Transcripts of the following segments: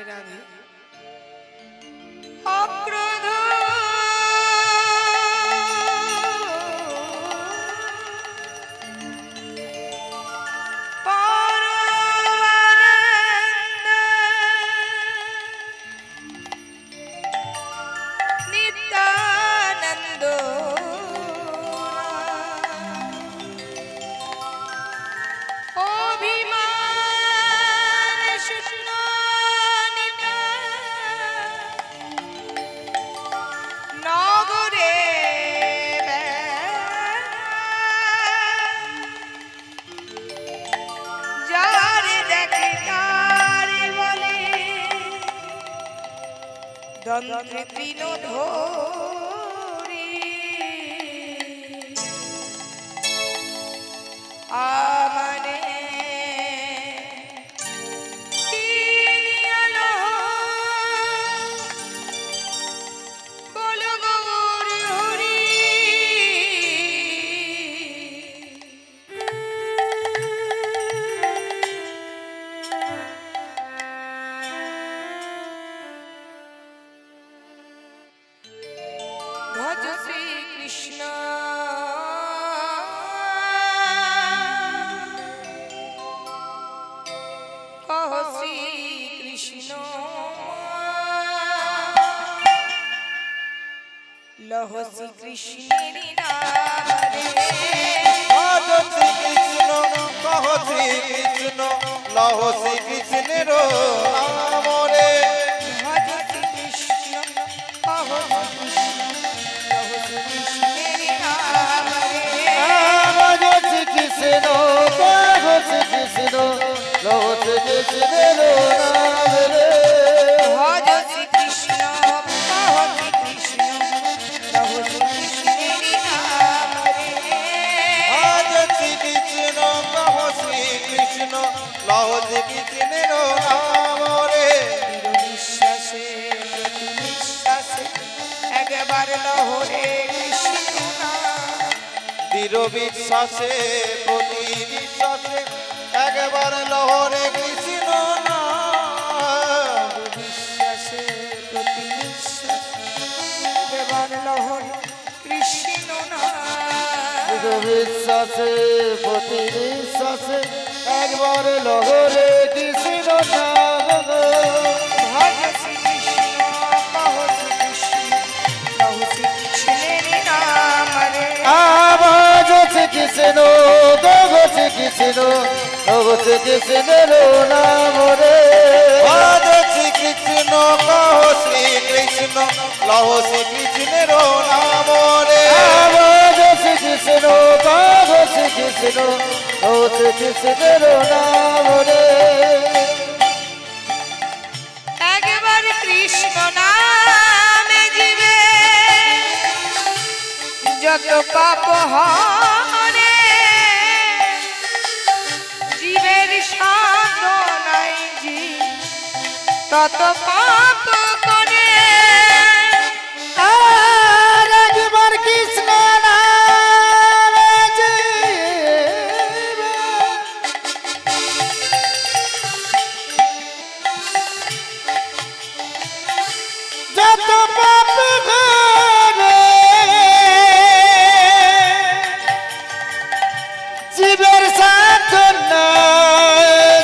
রাধে অক্রোধ দন্ত্রে তৃণধরি আমনে বল গৌর হরি ভজ শ্রী কৃষ্ণ কহ শ্রী কৃষ্ণ লহ শ্রী কৃষ্ণের নাম রে ভজ শ্রী কৃষ্ণ কহ শ্রী কৃষ্ণ লহ শ্রী কৃষ্ণের নাম রে ভজ শ্রী কৃষ্ণ কহ শ্রী কৃষ্ণ কহ শ্রী কৃষ্ণ লহ শ্রী কৃষ্ণের নাম রে ভজ শ্রী কৃষ্ণ কহ শ্রী কৃষ্ণ লহ শ্রী কৃষ্ণের নাম রে ভজ শ্রী কৃষ্ণ কহ শ্রী কৃষ্ণ লহ শ্রী কৃষ্ণের নাম রে নিঃশ্বাসে প্রতি নিঃশ্বাসে একবার লহ রে কৃষ্ণ নাম দৃঢ় বিশ্বাসে প্রতি বিশ্বাসে একবার লহ রে কৃষ্ণ নাম বিশ্বাসে প্রতি নিঃশ্বাসে একবার লহ রে কৃষ্ণ নাম বিশ্বাসে প্রতি বিশ্বাসে একবার লহ রে কৃষ্ণ নাম ভজ শ্রী কৃষ্ণ কহ শ্রী কৃষ্ণ লহ শ্রী কৃষ্ণের নাম রে আবাজ শ্রী কৃষ্ণ দগ শ্রী কৃষ্ণ দগ শ্রী কৃষ্ণের নাম রে আবাজ শ্রী কৃষ্ণ কহ শ্রী কৃষ্ণ লহ শ্রী কৃষ্ণের নাম রে আবাজ শ্রী কৃষ্ণ দগ শ্রী কৃষ্ণ দগ শ্রী কৃষ্ণের নাম রে একবার কৃষ্ণ নামে জীবে যত পাপ হরে জীবের সাধনাই জি তত পাপ করে আর একবার কৃষ্ণ নামে জীবে যত পাপ করে জীবের সাধনা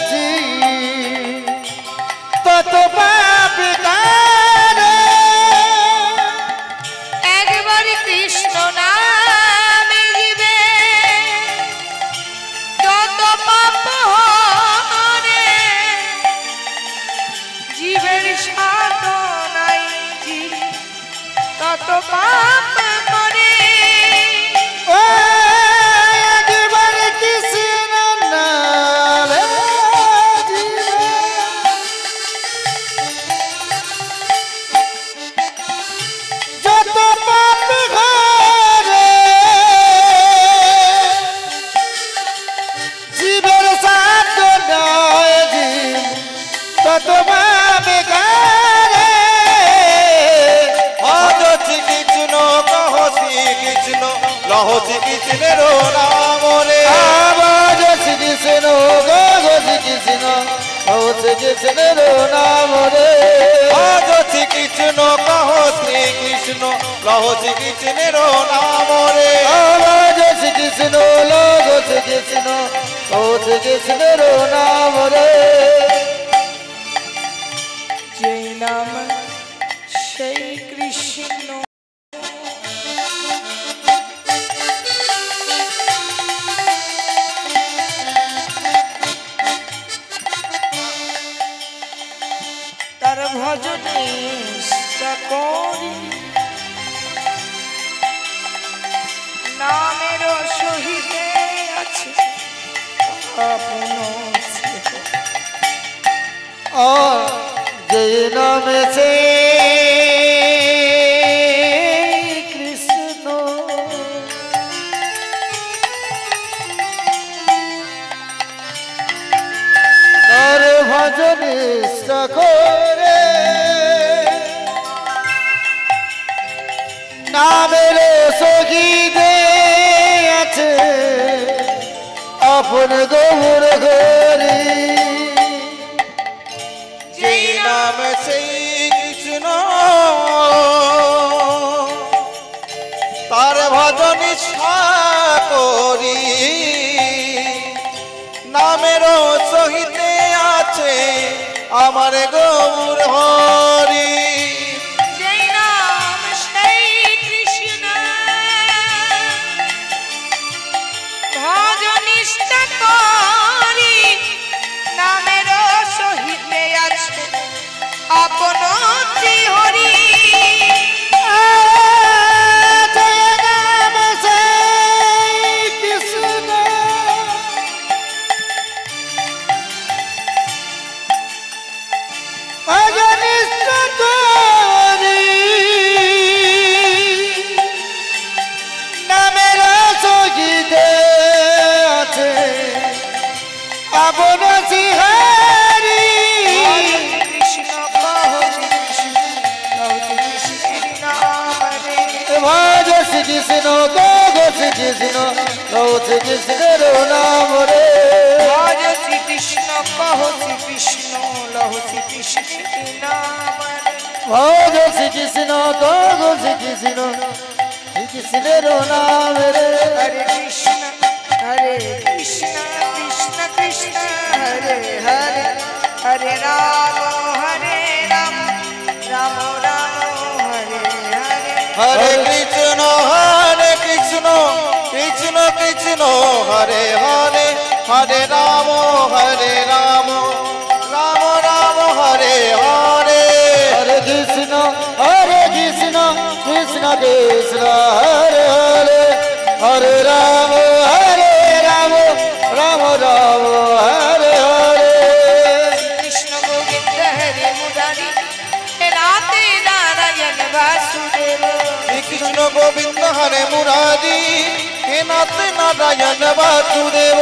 জি তত পাপ করে একবার কৃষ্ণ নামে জীবে যত পাপ হরে জীবের সাধনাই জি তত পাপ করে ও একবার কৃষ্ণ নামে জীবে যত পাপ করে জীবের সাধনায় জীব তত পাপ করে ভজ শ্রী কৃষ্ণ কহ শ্রী কৃষ্ণ লহ শ্রী কৃষ্ণের নাম রে আবাজ শ্রী কৃষ্ণ কহ শ্রী কৃষ্ণ লহ শ্রী কৃষ্ণের নাম রে কৃষ্ণ কহো শ্রী কৃষ্ণ লহো শ্রী কৃষ্ণের নাম রে ভজ শ্রী কৃষ্ণ লহো শ্রী কৃষ্ণ লহো শ্রী কৃষ্ণের নাম রে যে নাম সেই কৃষ্ণ তার ভজনে করি নামের সহিতে আছে আপন যে নাম সে কৃষ্ণ তার ভজন করে নামের সগীতে আছে আপন গৌর গরি যেই নাম সেই কৃষ্ণ তার ভজন ইচ্ছা করি নামের সহিতে আছে আমার গৌর হরি যেই নাম সেই কৃষ্ণ ভজনিষ্ঠ করি নামের সহিতে আছে আপন হরি কৃষ্ণ গো শ্রী কৃষ্ণ লহো শ্রী কৃষ্ণের নাম রে ভজ শ্রী কৃষ্ণ কহো শ্রী কৃষ্ণ লহো শ্রী কৃষ্ণের নাম ভজ শ্রী কৃষ্ণ গো শ্রী কৃষ্ণ শ্রী কৃষ্ণের নাম রে হরে কৃষ্ণ কৃষ্ণ কৃষ্ণ হরে হরে হরে রাম রাম রাম হরে হরে হরে কৃষ্ণ কৃষ্ণ কৃষ্ণ হরে হরে হরে রাম রাম রাম হরে হরে হরে কৃষ্ণ কৃষ্ণ কৃষ্ণ হরে হরে হরে রাম রাম রাম হরে হরে কৃষ্ণ গোবিন্দ হরে মুরারি রাতে নারায়ণ বাসুদেব কৃষ্ণ গোবিন্দ হরে মুরারি হে নাথ নারায়ণ বাসুদেব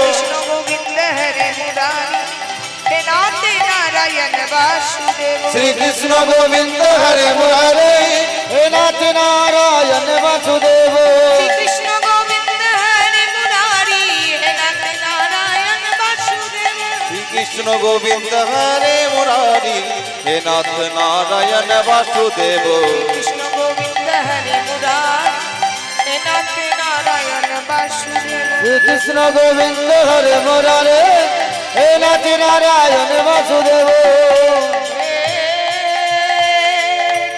কৃষ্ণ গোবিন্দ হরে মুরারি নাতে নারায়ণ বাসুদেব শ্রী কৃষ্ণ গোবিন্দ হরে মুরারি হে নাথ নারায়ণ বাসুদেব কৃষ্ণ গোবিন্দ হরে মুরারি নাতে নারায়ণ বাসুদেব শ্রী কৃষ্ণ গোবিন্দ হরে মুরারি হে নাথ নারায়ণ বাসুদেব কৃষ্ণ গোবিন্দ হরে মুরারি নাতে নারায়ণ বাসুদেব শ্রী কৃষ্ণ গোবিন্দ হরে মুরারি হে নাথ নারায়ণ বাসুদেব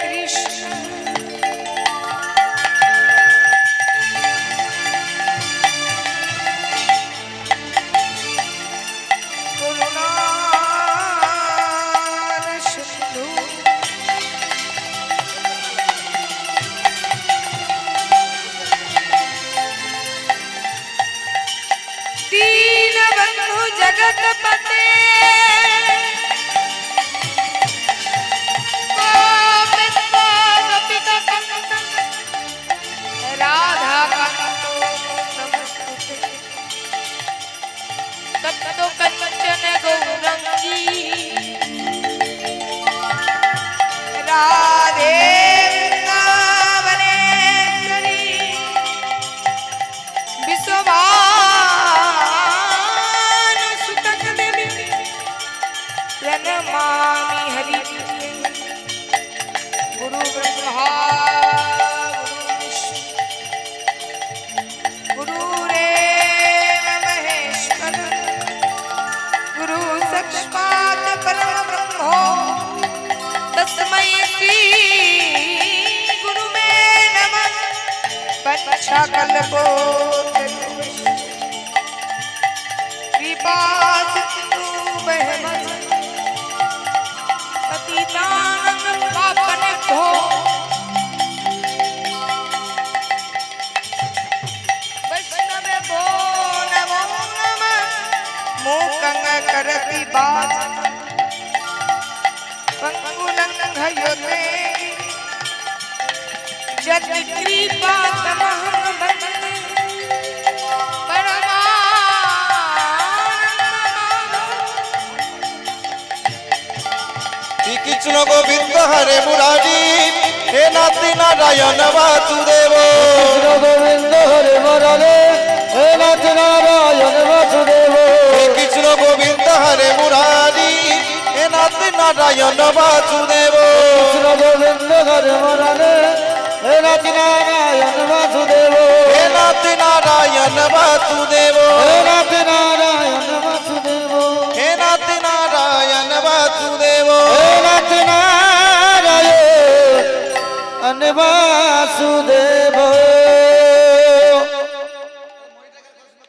কৃষ্ণ করুণার সিন্ধু दीनबंधु जगतपते राधा कांतो नमस्तुते तप्तो कंचन गौरंगी राधे वृंदावनेश्वरी विश्वभानुसुतदेवी प्रणमामि हरिप्रिये सकल बोध कृपा सिंधु बहमत पतितानंग पावन भो वैष्णव भो नमो नमः मूकंग करति बात पंगुलंघयोते जत कृपा तमहं वन्दे श्री कृष्ण गोविंद हरे मुरारी हे नाथ नारायण वासुदेव कृष्ण गोविंद हरे मुरारी हे नाथ नारायण वासुदेव कृष्ण गोविंद हरे मुरारी हे नाथ नारायण वासुदेव कृष्ण गोविंद हरे मुरारी हे नाथ नारायण वासुदेव हे नाथ नारायण वासुदेव हे नाथ नारायण वासुदेव हे नाथ नारायण वासुदेव हे नाथ नारायण वासुदेव